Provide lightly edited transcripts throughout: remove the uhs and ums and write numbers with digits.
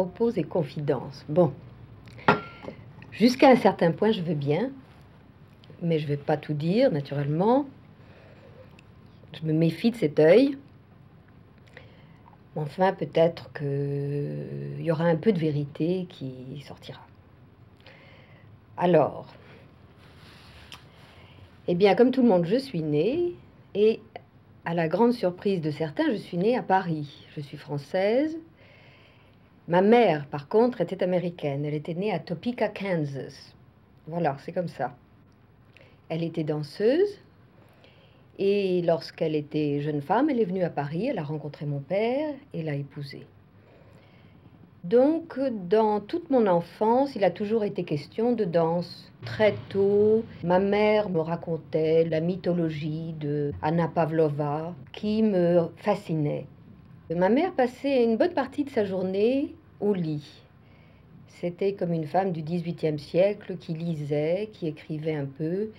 propos et confidences. Bon, jusqu'à un certain point, je veux bien, mais je ne vais pas tout dire, naturellement. Je me méfie de cet œil. Enfin, peut-être qu'il y aura un peu de vérité qui sortira. Alors, eh bien, comme tout le monde, je suis née, et à la grande surprise de certains, je suis née à Paris. Je suis française. Ma mère, par contre, était américaine. Elle était née à Topeka, Kansas. Voilà, c'est comme ça. Elle était danseuse. Et lorsqu'elle était jeune femme, elle est venue à Paris, elle a rencontré mon père et l'a épousé. Donc, dans toute mon enfance, il a toujours été question de danse. Très tôt, ma mère me racontait la mythologie de Anna Pavlova qui me fascinait. Ma mère passait une bonne partie de sa journée au lit. C'était comme une femme du XVIIIe siècle qui lisait, qui écrivait un peu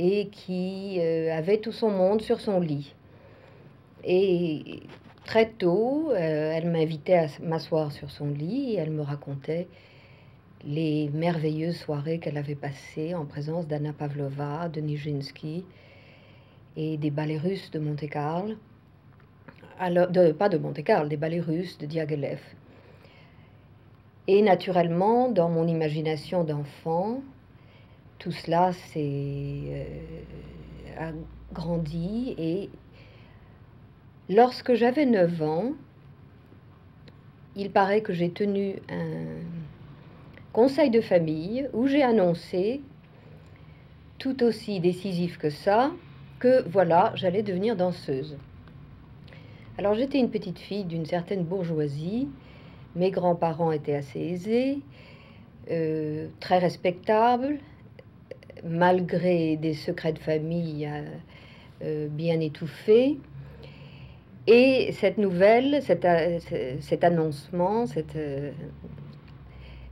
et qui avait tout son monde sur son lit. Et très tôt, elle m'invitait à m'asseoir sur son lit et elle me racontait les merveilleuses soirées qu'elle avait passées en présence d'Anna Pavlova, de Nijinsky et des ballets russes de Monte-Carlo. Alors, pas de Monte-Carlo, des ballets russes de Diaghilev. Et naturellement, dans mon imagination d'enfant, tout cela a grandi et lorsque j'avais 9 ans, il paraît que j'ai tenu un conseil de famille où j'ai annoncé, tout aussi décisif que ça, que voilà, j'allais devenir danseuse. Alors j'étais une petite fille d'une certaine bourgeoisie, mes grands-parents étaient assez aisés, très respectables, malgré des secrets de famille bien étouffés. Et cette nouvelle, cet annoncement,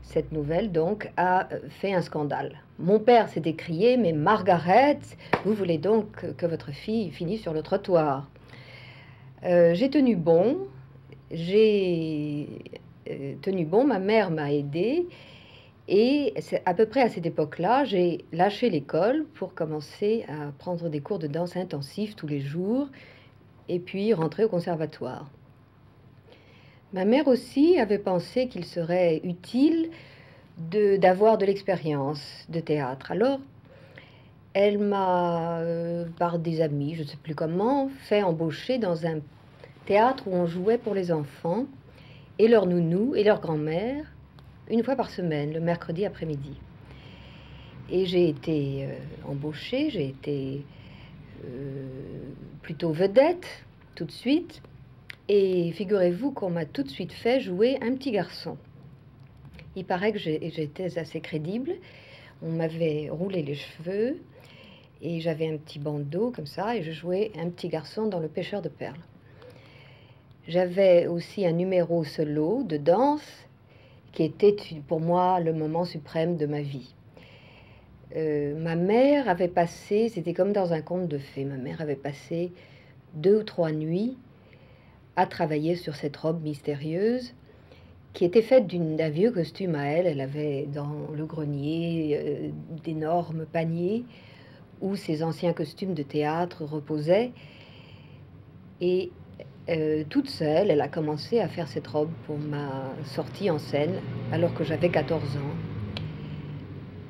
cette nouvelle donc a fait un scandale. Mon père s'est écrié: mais Margaret, vous voulez donc que votre fille finisse sur le trottoir? J'ai tenu bon, ma mère m'a aidée. Et c'est à peu près à cette époque-là, j'ai lâché l'école pour commencer à prendre des cours de danse intensifs tous les jours et puis rentrer au conservatoire. Ma mère aussi avait pensé qu'il serait utile d'avoir de l'expérience de théâtre. Alors, elle m'a, par des amis, je ne sais plus comment, fait embaucher dans un théâtre où on jouait pour les enfants et leurs nounous et leur grand-mère une fois par semaine, le mercredi après-midi. Et j'ai été embauchée, j'ai été plutôt vedette tout de suite. Et figurez-vous qu'on m'a tout de suite fait jouer un petit garçon. Il paraît que j'étais assez crédible. On m'avait roulé les cheveux et j'avais un petit bandeau comme ça et je jouais un petit garçon dans Le Pêcheur de perles. J'avais aussi un numéro solo de danse qui était pour moi le moment suprême de ma vie. Ma mère avait passé, c'était comme dans un conte de fées, ma mère avait passé 2 ou 3 nuits à travailler sur cette robe mystérieuse qui était faite d'un vieux costume à elle. Elle avait dans le grenier d'énormes paniers où ses anciens costumes de théâtre reposaient. Et toute seule, elle a commencé à faire cette robe pour ma sortie en scène alors que j'avais 14 ans.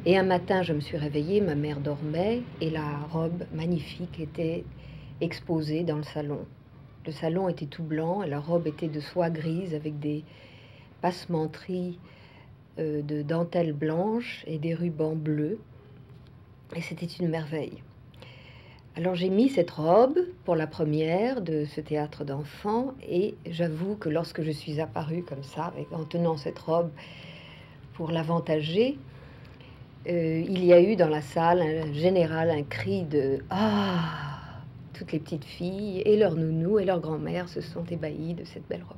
Et un matin, je me suis réveillée, ma mère dormait et la robe magnifique était exposée dans le salon. Le salon était tout blanc et la robe était de soie grise avec des passementeries de dentelle blanche et des rubans bleus. Et c'était une merveille. Alors j'ai mis cette robe pour la première de ce théâtre d'enfants et j'avoue que lorsque je suis apparue comme ça, en tenant cette robe pour l'avantager, il y a eu dans la salle en général un cri de « Ah !» Toutes les petites filles et leurs nounous et leur grand-mère se sont ébahies de cette belle robe.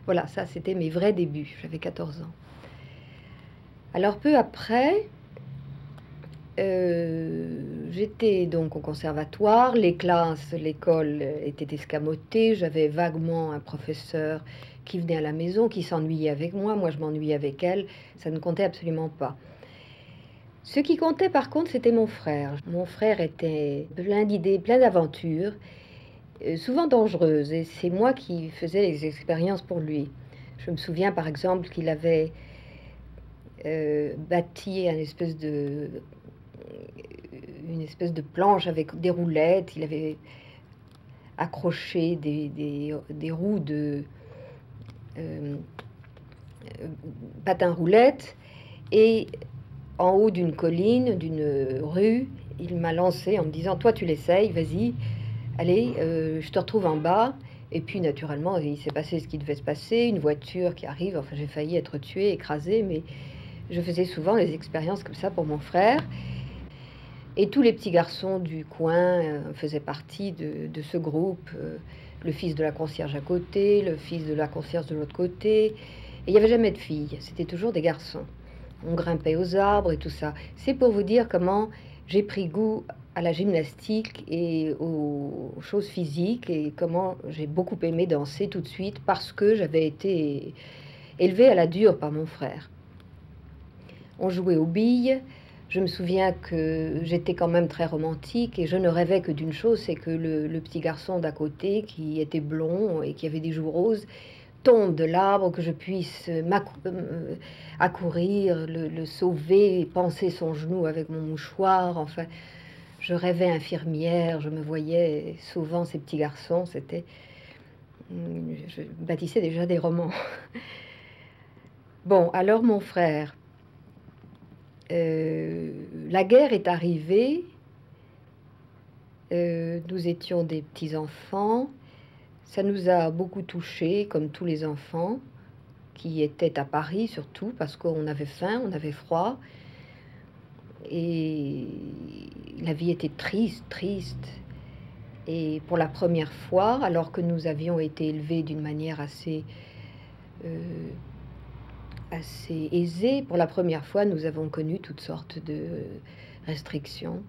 Voilà, ça c'était mes vrais débuts, j'avais 14 ans. Alors peu après, J'étais donc au conservatoire, les classes, l'école était escamotée, j'avais vaguement un professeur qui venait à la maison, qui s'ennuyait avec moi je m'ennuyais avec elle, ça ne comptait absolument pas. Ce qui comptait par contre, c'était mon frère. Mon frère était plein d'idées, plein d'aventures, souvent dangereuses, et c'est moi qui faisais les expériences pour lui. Je me souviens par exemple qu'il avait bâti une espèce de planche avec des roulettes. Il avait accroché des roues de patins roulettes, et en haut d'une colline, d'une rue, il m'a lancé en me disant: toi tu l'essayes, vas-y, allez, je te retrouve en bas. Et puis naturellement il s'est passé ce qui devait se passer, une voiture qui arrive, enfin j'ai failli être tuée, écrasée, mais je faisais souvent des expériences comme ça pour mon frère. Et tous les petits garçons du coin faisaient partie de ce groupe. Le fils de la concierge à côté, le fils de la concierge de l'autre côté. Et il n'y avait jamais de filles, c'était toujours des garçons. On grimpait aux arbres et tout ça. C'est pour vous dire comment j'ai pris goût à la gymnastique et aux choses physiques, et comment j'ai beaucoup aimé danser tout de suite parce que j'avais été élevée à la dure par mon frère. On jouait aux billes. Je me souviens que j'étais quand même très romantique et je ne rêvais que d'une chose, c'est que le petit garçon d'à côté, qui était blond et qui avait des joues roses, tombe de l'arbre, que je puisse accourir, le sauver, panser son genou avec mon mouchoir. Enfin, je rêvais infirmière, je me voyais sauvant ces petits garçons. Je bâtissais déjà des romans. Bon, alors mon frère... la guerre est arrivée, nous étions des petits-enfants, ça nous a beaucoup touchés, comme tous les enfants qui étaient à Paris, surtout parce qu'on avait faim, on avait froid, et la vie était triste, triste. Et pour la première fois, alors que nous avions été élevés d'une manière assez aisée, pour la première fois, nous avons connu toutes sortes de restrictions.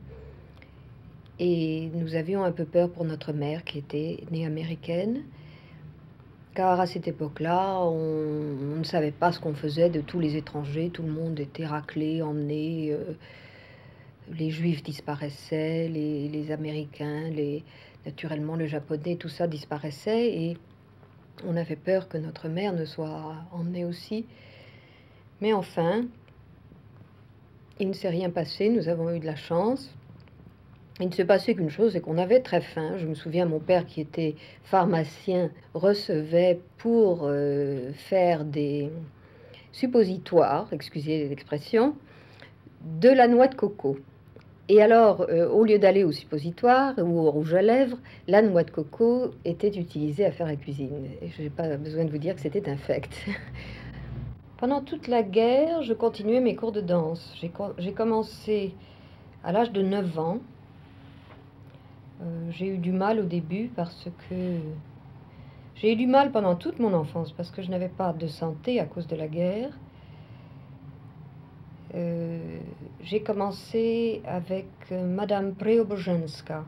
Et nous avions un peu peur pour notre mère, qui était née américaine, car à cette époque-là, on ne savait pas ce qu'on faisait de tous les étrangers. Tout le monde était raclé, emmené. Les Juifs disparaissaient, les Américains, naturellement le Japonais, tout ça disparaissait. Et on avait peur que notre mère ne soit emmenée aussi. Mais enfin, il ne s'est rien passé, nous avons eu de la chance. Il ne s'est passé qu'une chose, c'est qu'on avait très faim. Je me souviens, mon père, qui était pharmacien, recevait pour faire des suppositoires, excusez l'expression, de la noix de coco. Et alors, au lieu d'aller au suppositoire ou au rouge à lèvres, la noix de coco était utilisée à faire la cuisine. Et je n'ai pas besoin de vous dire que c'était infect. Pendant toute la guerre, je continuais mes cours de danse. J'ai commencé à l'âge de 9 ans. J'ai eu du mal au début parce que... J'ai eu du mal pendant toute mon enfance parce que je n'avais pas de santé à cause de la guerre. J'ai commencé avec Madame Preobrajenska,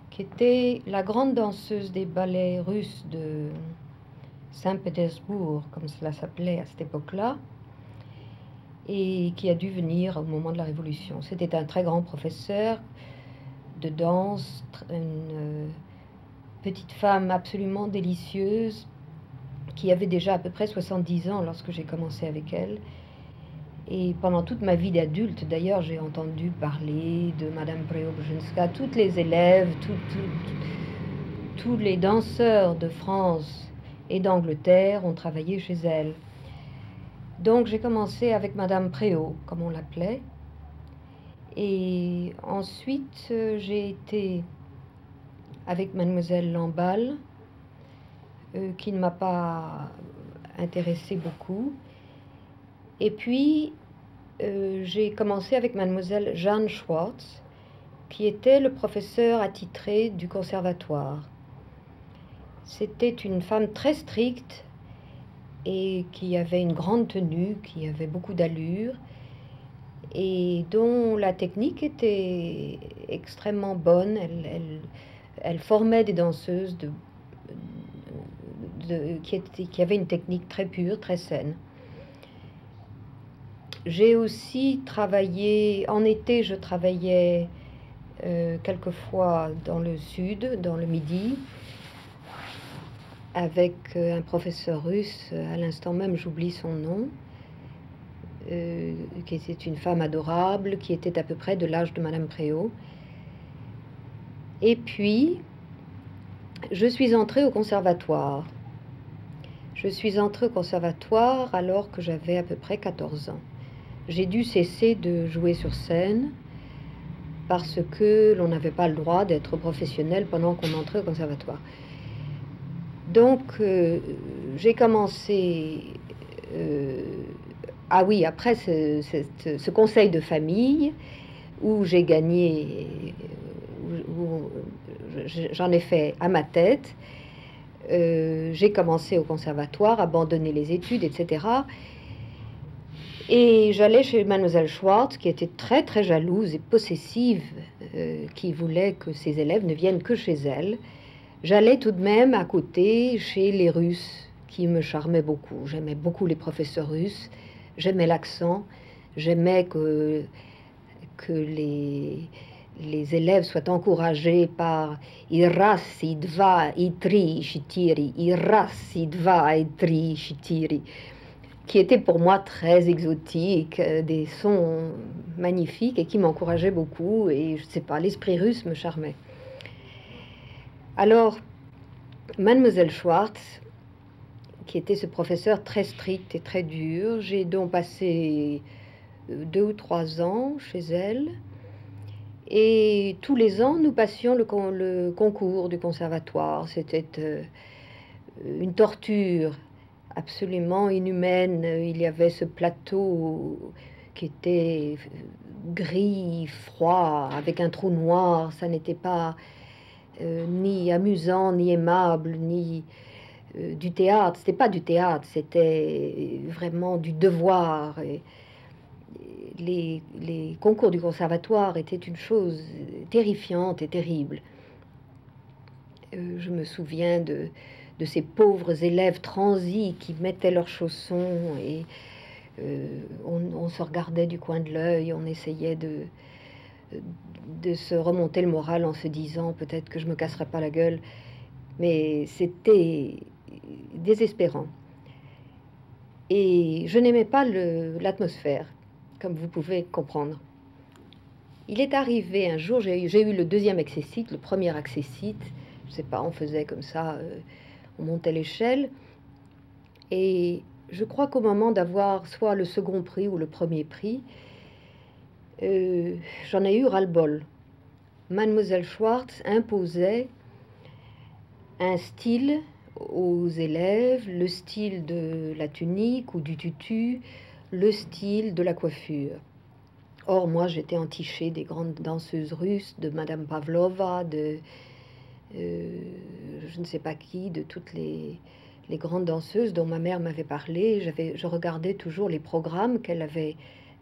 qui était la grande danseuse des ballets russes de Saint-Pétersbourg, comme cela s'appelait à cette époque-là, et qui a dû venir au moment de la Révolution. C'était un très grand professeur de danse, une petite femme absolument délicieuse, qui avait déjà à peu près 70 ans lorsque j'ai commencé avec elle. Et pendant toute ma vie d'adulte, d'ailleurs, j'ai entendu parler de Madame Preobrajenska. Toutes les élèves, tous les danseurs de France et d'Angleterre ont travaillé chez elle. Donc j'ai commencé avec Madame Préau, comme on l'appelait. Et ensuite, j'ai été avec Mademoiselle Lamballe, qui ne m'a pas intéressée beaucoup. Et puis, j'ai commencé avec Mademoiselle Jeanne Schwartz, qui était le professeur attitré du conservatoire. C'était une femme très stricte et qui avait une grande tenue, qui avait beaucoup d'allure. et dont la technique était extrêmement bonne. Elle formait des danseuses qui avaient une technique très pure, très saine. J'ai aussi travaillé, en été je travaillais quelquefois dans le sud, dans le midi, avec un professeur russe, à l'instant même j'oublie son nom, qui était une femme adorable, qui était à peu près de l'âge de Madame Préau. Et puis, je suis entrée au conservatoire. Je suis entrée au conservatoire alors que j'avais à peu près 14 ans. J'ai dû cesser de jouer sur scène parce que l'on n'avait pas le droit d'être professionnel pendant qu'on entrait au conservatoire. Donc, j'ai commencé... ah oui, après ce conseil de famille où j'ai gagné, où j'en ai fait à ma tête, j'ai commencé au conservatoire, abandonné les études, etc. Et j'allais chez Mademoiselle Schwartz, qui était très très jalouse et possessive, qui voulait que ses élèves ne viennent que chez elle. J'allais tout de même à côté chez les Russes, qui me charmaient beaucoup. J'aimais beaucoup les professeurs russes, j'aimais l'accent, j'aimais que les élèves soient encouragés par "Ras, i dva, i tri, chitiri, ras, i dva, i tri, chitiri", qui était pour moi très exotique, des sons magnifiques et qui m'encourageaient beaucoup. Et je ne sais pas, l'esprit russe me charmait. Alors, Mademoiselle Schwartz, qui était ce professeur très strict et très dur, j'ai donc passé 2 ou 3 ans chez elle. Et tous les ans, nous passions le concours du conservatoire. C'était une torture absolument inhumaine. Il y avait ce plateau qui était gris, froid, avec un trou noir. Ça n'était pas ni amusant, ni aimable, ni du théâtre. C'était pas du théâtre, c'était vraiment du devoir. Et les concours du conservatoire étaient une chose terrifiante et terrible. Je me souviens de ces pauvres élèves transis qui mettaient leurs chaussons et on se regardait du coin de l'œil, on essayait de se remonter le moral en se disant peut-être que je me casserai pas la gueule, mais c'était désespérant. Et je n'aimais pas l'atmosphère, comme vous pouvez comprendre. Il est arrivé un jour, j'ai eu le deuxième accessite, le premier accessite, je sais pas, on faisait comme ça, on montait l'échelle, et je crois qu'au moment d'avoir soit le second prix ou le premier prix, j'en ai eu ras-le-bol. Mademoiselle Schwartz imposait un style aux élèves, le style de la tunique ou du tutu, le style de la coiffure. Or, moi, j'étais entichée des grandes danseuses russes, de Madame Pavlova, de je ne sais pas qui, de toutes les grandes danseuses dont ma mère m'avait parlé. Je regardais toujours les programmes qu'elle avait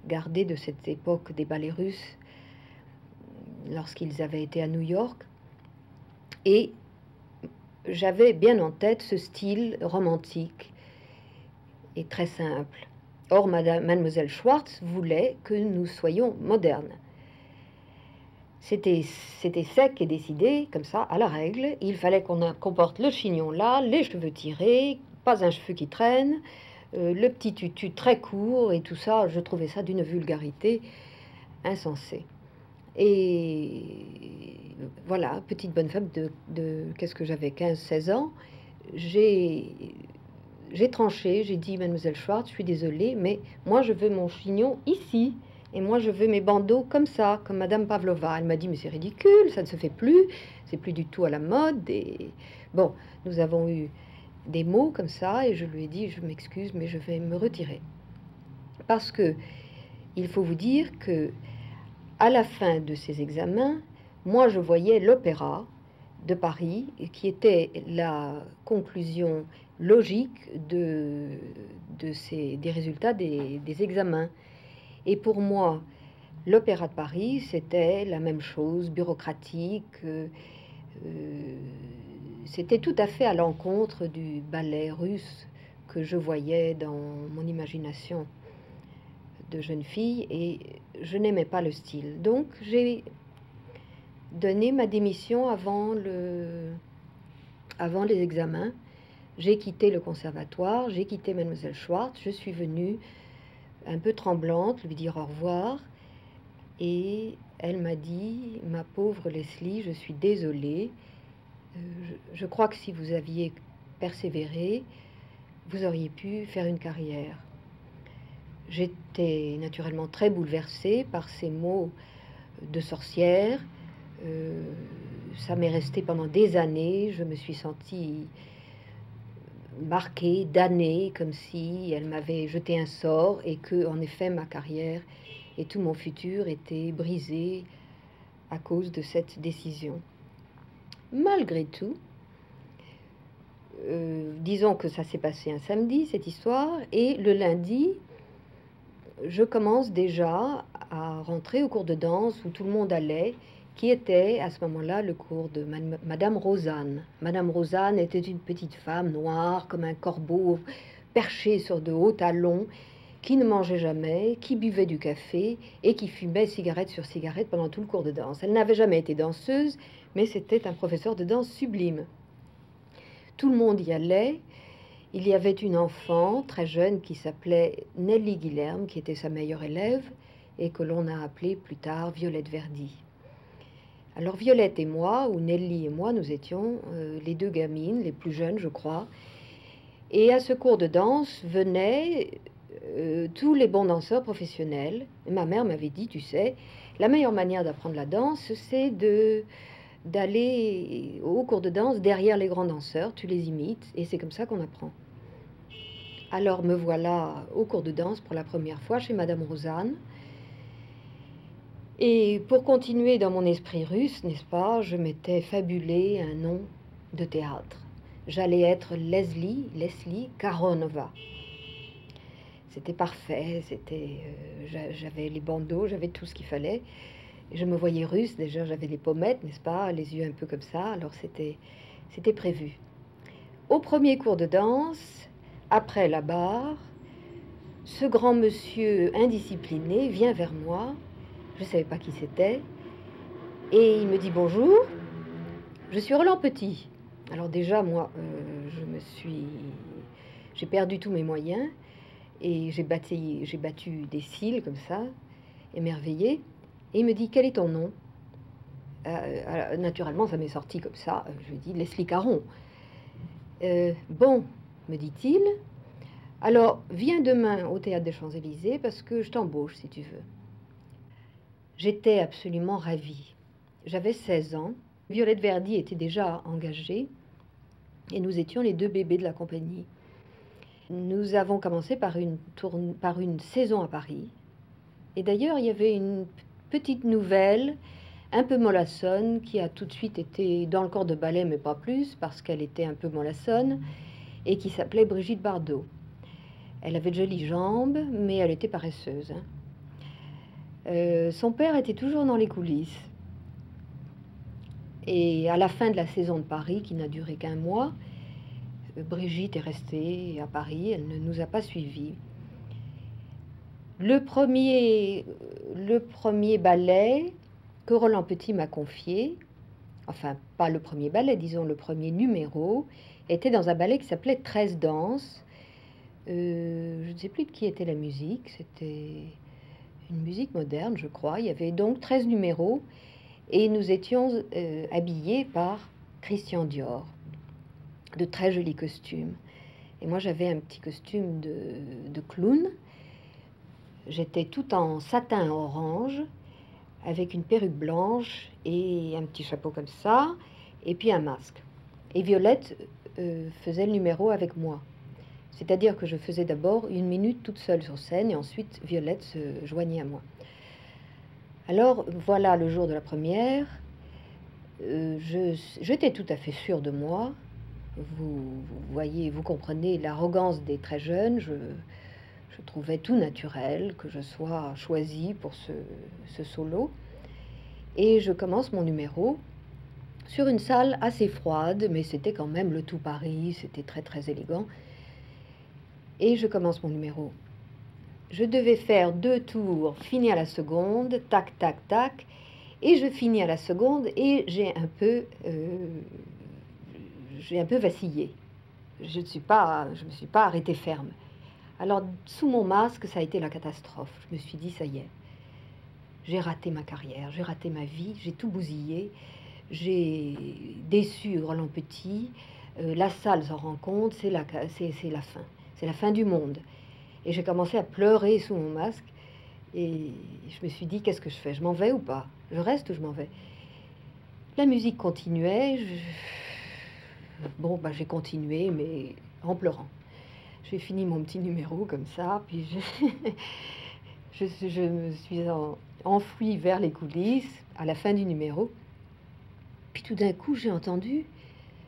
gardés de cette époque des ballets russes lorsqu'ils avaient été à New York. Et j'avais bien en tête ce style romantique et très simple. Or, Mademoiselle Schwartz voulait que nous soyons modernes. C'était sec et décidé, comme ça, à la règle. Il fallait qu'on porte le chignon là, les cheveux tirés, pas un cheveu qui traîne, le petit tutu très court et tout ça. Je trouvais ça d'une vulgarité insensée. Et voilà, petite bonne femme de qu'est-ce que j'avais, 15-16 ans, j'ai tranché, j'ai dit, Mademoiselle Schwartz, je suis désolée, mais moi je veux mon chignon ici, et moi je veux mes bandeaux comme ça, comme Madame Pavlova. Elle m'a dit, mais c'est ridicule, ça ne se fait plus, c'est plus du tout à la mode. Et bon, nous avons eu des mots comme ça, et je lui ai dit, je m'excuse, mais je vais me retirer. Parce que il faut vous dire que à la fin de ces examens, moi je voyais l'opéra de Paris, qui était la conclusion logique des résultats des examens. Et pour moi, L'Opéra de Paris, c'était la même chose, bureaucratique. C'était tout à fait à l'encontre du ballet russe que je voyais dans mon imagination de jeune fille, et je n'aimais pas le style. Donc j'ai donné ma démission avant les examens. J'ai quitté le conservatoire, j'ai quitté Mademoiselle Schwartz, je suis venue un peu tremblante lui dire au revoir, et elle m'a dit: ma pauvre Leslie, je suis désolée, je crois que si vous aviez persévéré, vous auriez pu faire une carrière. J'étais naturellement très bouleversée par ces mots de sorcière. Ça m'est resté pendant des années. Je me suis sentie marquée, damnée, comme si elle m'avait jeté un sort et que, en effet, ma carrière et tout mon futur étaient brisés à cause de cette décision. Malgré tout, disons que ça s'est passé un samedi, cette histoire, et le lundi, je commence déjà à rentrer au cours de danse où tout le monde allait, qui était à ce moment-là le cours de Madame Rosanne. Madame Rosanne était une petite femme noire comme un corbeau, perchée sur de hauts talons, qui ne mangeait jamais, qui buvait du café et qui fumait cigarette sur cigarette pendant tout le cours de danse. Elle n'avait jamais été danseuse, mais c'était un professeur de danse sublime. Tout le monde y allait. Il y avait une enfant très jeune qui s'appelait Nelly Guilherme, qui était sa meilleure élève et que l'on a appelée plus tard Violette Verdi. Alors Violette et moi, ou Nelly et moi, nous étions les deux gamines, les plus jeunes je crois. Et à ce cours de danse venaient tous les bons danseurs professionnels. Et ma mère m'avait dit, tu sais, la meilleure manière d'apprendre la danse, c'est d'aller au cours de danse derrière les grands danseurs, tu les imites, et c'est comme ça qu'on apprend. Alors me voilà au cours de danse pour la première fois chez Madame Rosanne. Et pour continuer dans mon esprit russe, n'est-ce pas, je m'étais fabulé un nom de théâtre. J'allais être Leslie Karonova. C'était parfait, j'avais les bandeaux, j'avais tout ce qu'il fallait. Je me voyais russe, déjà j'avais les pommettes, n'est-ce pas, les yeux un peu comme ça, alors c'était prévu. Au premier cours de danse, après la barre, ce grand monsieur indiscipliné vient vers moi, je ne savais pas qui c'était, et il me dit: bonjour, je suis Roland Petit. Alors déjà, moi, j'ai perdu tous mes moyens, et j'ai battu des cils comme ça, émerveillé, et il me dit: quel est ton nom? Naturellement, ça m'est sorti comme ça, je lui ai dit: Leslie Caron. Bon, me dit-il, alors viens demain au Théâtre des Champs-Élysées parce que je t'embauche si tu veux. J'étais absolument ravie. J'avais 16 ans, Violette Verdi était déjà engagée et nous étions les deux bébés de la compagnie. Nous avons commencé par une saison à Paris. Et d'ailleurs, il y avait une petite nouvelle un peu mollassonne qui a tout de suite été dans le corps de ballet, mais pas plus, parce qu'elle était un peu mollassonne, et qui s'appelait Brigitte Bardot. Elle avait de jolies jambes, mais elle était paresseuse. Son père était toujours dans les coulisses. Et à la fin de la saison de Paris, qui n'a duré qu'un mois, Brigitte est restée à Paris, elle ne nous a pas suivis. Le premier ballet que Roland Petit m'a confié, enfin pas le premier ballet, disons le premier numéro, était dans un ballet qui s'appelait 13 danses. Je ne sais plus de qui était la musique, c'était une musique moderne je crois. Il y avait donc 13 numéros et nous étions habillés par Christian Dior, de très jolis costumes. Et moi j'avais un petit costume de clown. J'étais tout en satin orange, avec une perruque blanche et un petit chapeau comme ça, et puis un masque. Et Violette faisait le numéro avec moi. C'est-à-dire que je faisais d'abord 1 minute toute seule sur scène, et ensuite Violette se joignait à moi. Alors voilà le jour de la première. J'étais tout à fait sûre de moi. Vous voyez, vous comprenez l'arrogance des très jeunes. Je trouvais tout naturel que je sois choisie pour ce solo. Et je commence mon numéro sur une salle assez froide, mais c'était quand même le tout Paris, c'était très très élégant. Et je commence mon numéro. Je devais faire 2 tours, finis à la seconde, tac, tac, tac, et je finis à la seconde et j'ai un peu vacillé. Je me suis pas arrêtée ferme. Alors, sous mon masque, ça a été la catastrophe. Je me suis dit, ça y est, j'ai raté ma carrière, j'ai raté ma vie, j'ai tout bousillé, j'ai déçu Roland Petit, la salle s'en rend compte, c'est la fin, c'est la fin du monde. Et j'ai commencé à pleurer sous mon masque, et je me suis dit, qu'est-ce que je fais? Je m'en vais ou pas? Je reste ou je m'en vais? La musique continuait, bon, bah, j'ai continué, mais en pleurant. J'ai fini mon petit numéro comme ça, puis je me suis enfouie vers les coulisses à la fin du numéro. Puis tout d'un coup, j'ai entendu,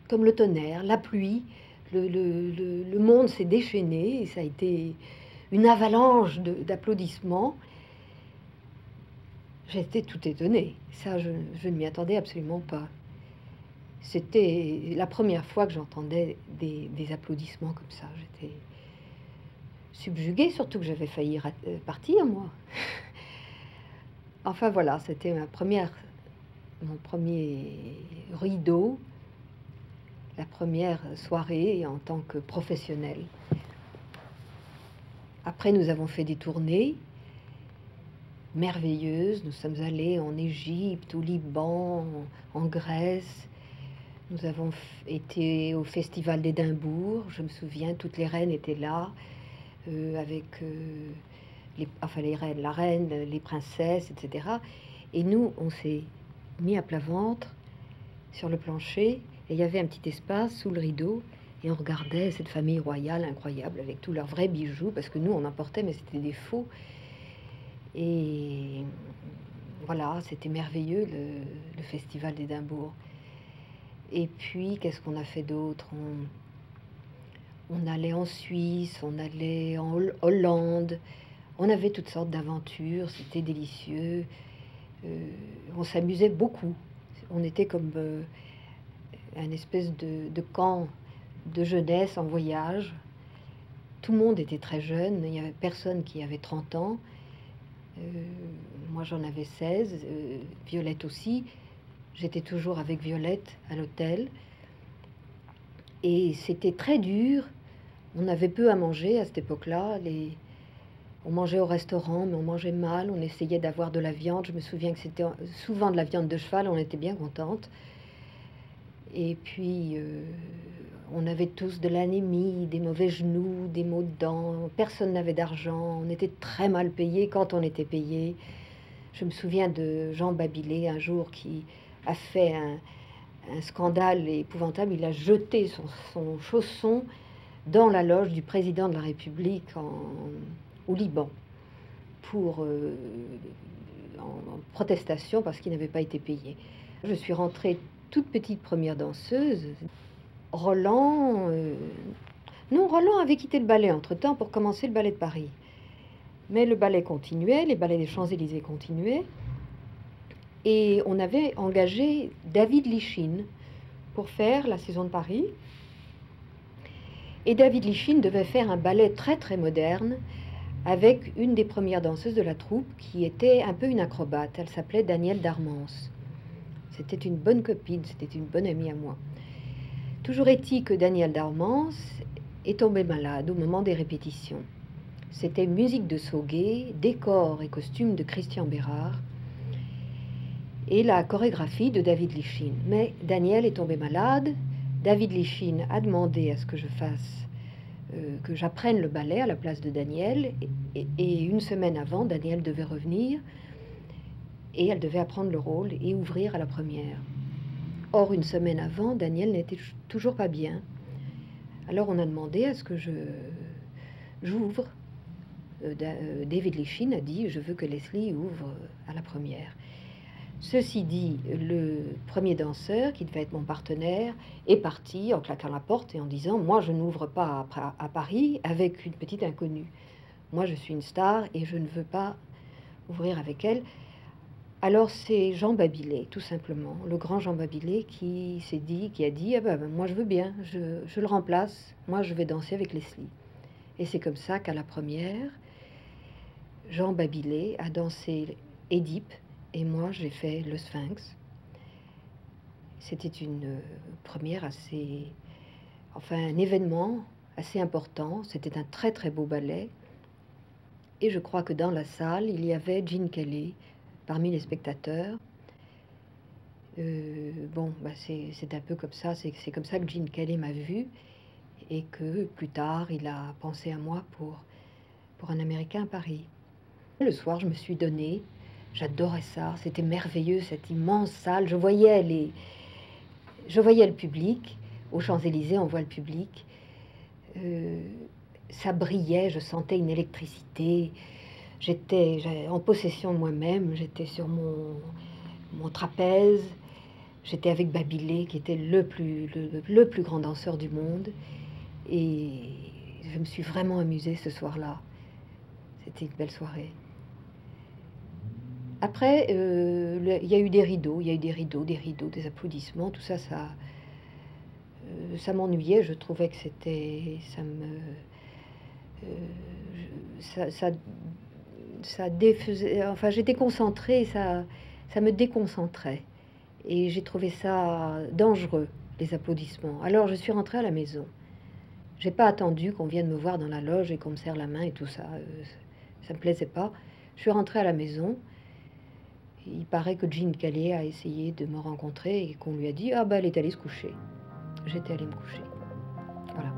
comme le tonnerre, la pluie, le monde s'est déchaîné, et ça a été une avalanche d'applaudissements. J'étais tout étonnée. Ça, je ne m'y attendais absolument pas. C'était la première fois que j'entendais des applaudissements comme ça. J'étais subjuguée, surtout que j'avais failli partir, moi. Enfin voilà, c'était mon premier rideau, la première soirée en tant que professionnelle. Après, nous avons fait des tournées merveilleuses. Nous sommes allés en Égypte, au Liban, en Grèce. Nous avons été au Festival d'Édimbourg. Je me souviens, toutes les reines étaient là, avec les reines, la reine, les princesses, etc. Et nous, on s'est mis à plat ventre sur le plancher, et il y avait un petit espace sous le rideau, et on regardait cette famille royale incroyable avec tous leurs vrais bijoux, parce que nous, on importait, mais c'était des faux. Et voilà, c'était merveilleux, le Festival d'Édimbourg. Et puis, qu'est-ce qu'on a fait d'autre? On allait en Suisse, on allait en Hollande, on avait toutes sortes d'aventures, c'était délicieux. On s'amusait beaucoup. On était comme un espèce de camp de jeunesse en voyage. Tout le monde était très jeune, il n'y avait personne qui avait 30 ans. Moi j'en avais 16, Violette aussi. J'étais toujours avec Violette à l'hôtel. Et c'était très dur. On avait peu à manger à cette époque-là. On mangeait au restaurant, mais on mangeait mal. On essayait d'avoir de la viande. Je me souviens que c'était souvent de la viande de cheval. On était bien contente. Et puis, on avait tous de l'anémie, des mauvais genoux, des maux de dents. Personne n'avait d'argent. On était très mal payés quand on était payé. Je me souviens de Jean Babilé, un jour, qui a fait un scandale épouvantable. Il a jeté son chausson dans la loge du président de la République au Liban en protestation parce qu'il n'avait pas été payé. Je suis rentrée toute petite première danseuse. Roland avait quitté le ballet entre-temps pour commencer le ballet de Paris. Mais le ballet continuait, les ballets des Champs-Élysées continuaient. Et on avait engagé David Lichine pour faire la saison de Paris. Et David Lichine devait faire un ballet très très moderne avec une des premières danseuses de la troupe qui était un peu une acrobate. Elle s'appelait Danielle Darmance. C'était une bonne copine, c'était une bonne amie à moi. Toujours est-il que Danielle Darmance est tombée malade au moment des répétitions. C'était musique de Sauguet, décor et costumes de Christian Bérard et la chorégraphie de David Lichine. Mais Danielle est tombée malade. David Lichine a demandé à ce que que j'apprenne le ballet à la place de Danielle. Et une semaine avant, Danielle devait revenir et elle devait apprendre le rôle et ouvrir à la première. Or, une semaine avant, Danielle n'était toujours pas bien. Alors, on a demandé à ce que j'ouvre. David Lichine a dit « Je veux que Leslie ouvre à la première ». Ceci dit, le premier danseur, qui devait être mon partenaire, est parti en claquant la porte et en disant « Moi, je n'ouvre pas à Paris avec une petite inconnue. Moi, je suis une star et je ne veux pas ouvrir avec elle. Alors c'est Jean Babilé, tout simplement, le grand Jean Babilé qui a dit, ah ben, moi je veux bien, je le remplace, moi je vais danser avec Leslie. Et c'est comme ça qu'à la première, Jean Babilé a dansé Édipe et moi j'ai fait le Sphinx. C'était une première assez, enfin un événement assez important, c'était un très très beau ballet. Et je crois que dans la salle, il y avait Gene Kelly parmi les spectateurs. Bon, bah c'est un peu comme ça, c'est comme ça que Gene Kelly m'a vue et que plus tard, il a pensé à moi pour un Américain à Paris. Le soir, je me suis donnée, j'adorais ça, c'était merveilleux, cette immense salle. Je voyais le public, aux Champs-Élysées, on voit le public. Ça brillait, je sentais une électricité. J'étais en possession de moi-même, j'étais sur mon trapèze. J'étais avec Babilé, qui était le plus grand danseur du monde. Et je me suis vraiment amusée ce soir-là. C'était une belle soirée. Après, il y a eu des rideaux, des applaudissements, tout ça, ça m'ennuyait. Je trouvais que c'était, ça défaisait, enfin, j'étais concentrée, ça me déconcentrait. Et j'ai trouvé ça dangereux, les applaudissements. Alors je suis rentrée à la maison. J'ai pas attendu qu'on vienne me voir dans la loge et qu'on me serre la main et tout ça. Ça me plaisait pas. Je suis rentrée à la maison. Il paraît que Gene Kelly a essayé de me rencontrer et qu'on lui a dit « Ah ben, elle est allée se coucher ». J'étais allée me coucher. Voilà.